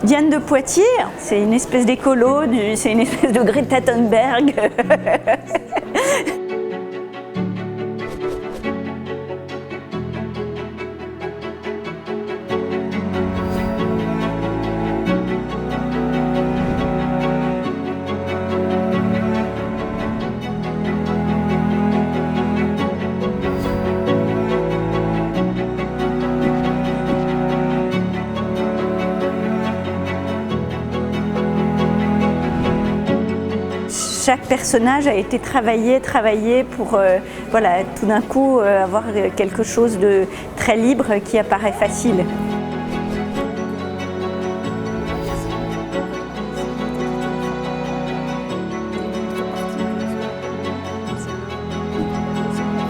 Diane de Poitiers, c'est une espèce d'écolo, c'est une espèce de Greta Thunberg. Chaque personnage a été travaillé pour voilà, tout d'un coup avoir quelque chose de très libre qui apparaît facile.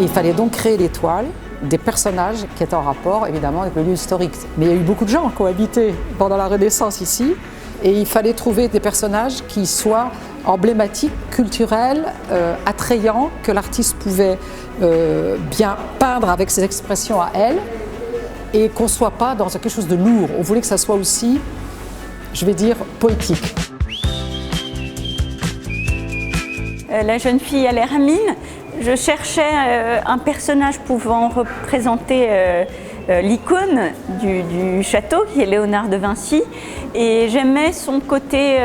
Il fallait donc créer des toiles, des personnages qui étaient en rapport évidemment avec le lieu historique. Mais il y a eu beaucoup de gens qui ont habité pendant la Renaissance ici et il fallait trouver des personnages qui soient emblématiques, culturels, attrayants, que l'artiste pouvait bien peindre avec ses expressions à elle et qu'on ne soit pas dans quelque chose de lourd. On voulait que ça soit aussi, je vais dire, poétique. La jeune fille à l'air mine, je cherchais un personnage pouvant représenter l'icône du château, qui est Léonard de Vinci, et j'aimais son côté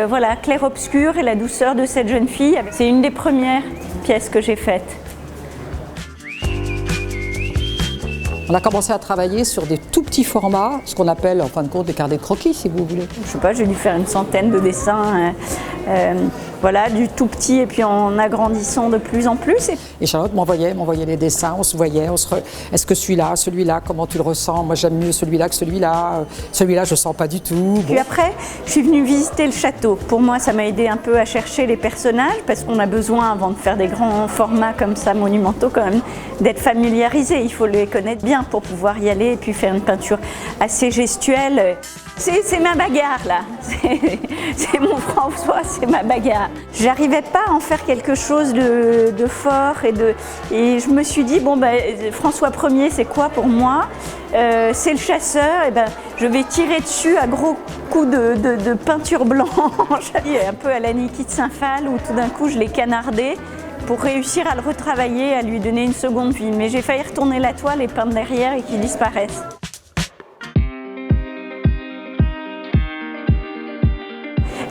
voilà, clair-obscur et la douceur de cette jeune fille. C'est une des premières pièces que j'ai faites. On a commencé à travailler sur des tout petits formats, ce qu'on appelle en fin de compte des carnets de croquis, si vous voulez. Je sais pas, j'ai dû faire une centaine de dessins, voilà, du tout petit et puis en agrandissant de plus en plus. Et Charlotte m'envoyait les dessins, on se voyait, est-ce que celui-là, comment tu le ressens? Moi j'aime mieux celui-là que celui-là je sens pas du tout. Bon. Puis après, je suis venue visiter le château. Pour moi, ça m'a aidé un peu à chercher les personnages parce qu'on a besoin, avant de faire des grands formats comme ça, monumentaux quand même, d'être familiarisé. Il faut les connaître bien pour pouvoir y aller et puis faire une peinture assez gestuelle. C'est ma bagarre là, c'est mon François, c'est ma bagarre. J'arrivais pas à en faire quelque chose de fort et je me suis dit, bon ben, François Ier c'est quoi pour moi? C'est le chasseur, et ben, je vais tirer dessus à gros coups de peinture blanche, un peu à la Niki de Saint-Phal où tout d'un coup je l'ai canardé pour réussir à le retravailler, à lui donner une seconde vie. Mais j'ai failli retourner la toile et peindre derrière et qu'il disparaisse.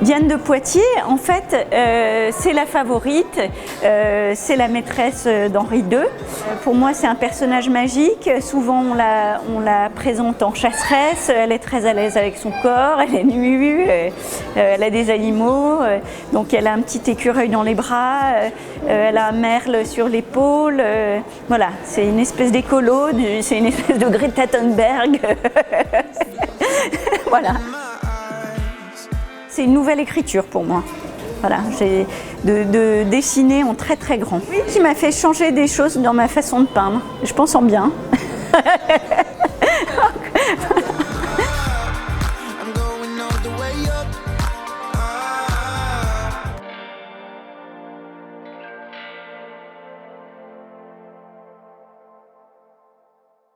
Diane de Poitiers, en fait, c'est la favorite, c'est la maîtresse d'Henri II. Pour moi, c'est un personnage magique. Souvent, on la présente en chasseresse. Elle est très à l'aise avec son corps, elle est nue, elle a des animaux. Donc, elle a un petit écureuil dans les bras, elle a un merle sur l'épaule. Voilà, c'est une espèce d'écolo, c'est une espèce de Greta Thunberg. Voilà. C'est une nouvelle écriture pour moi. Voilà, j'ai de dessiner en très très grand. Oui, qui m'a fait changer des choses dans ma façon de peindre. Je pense en bien.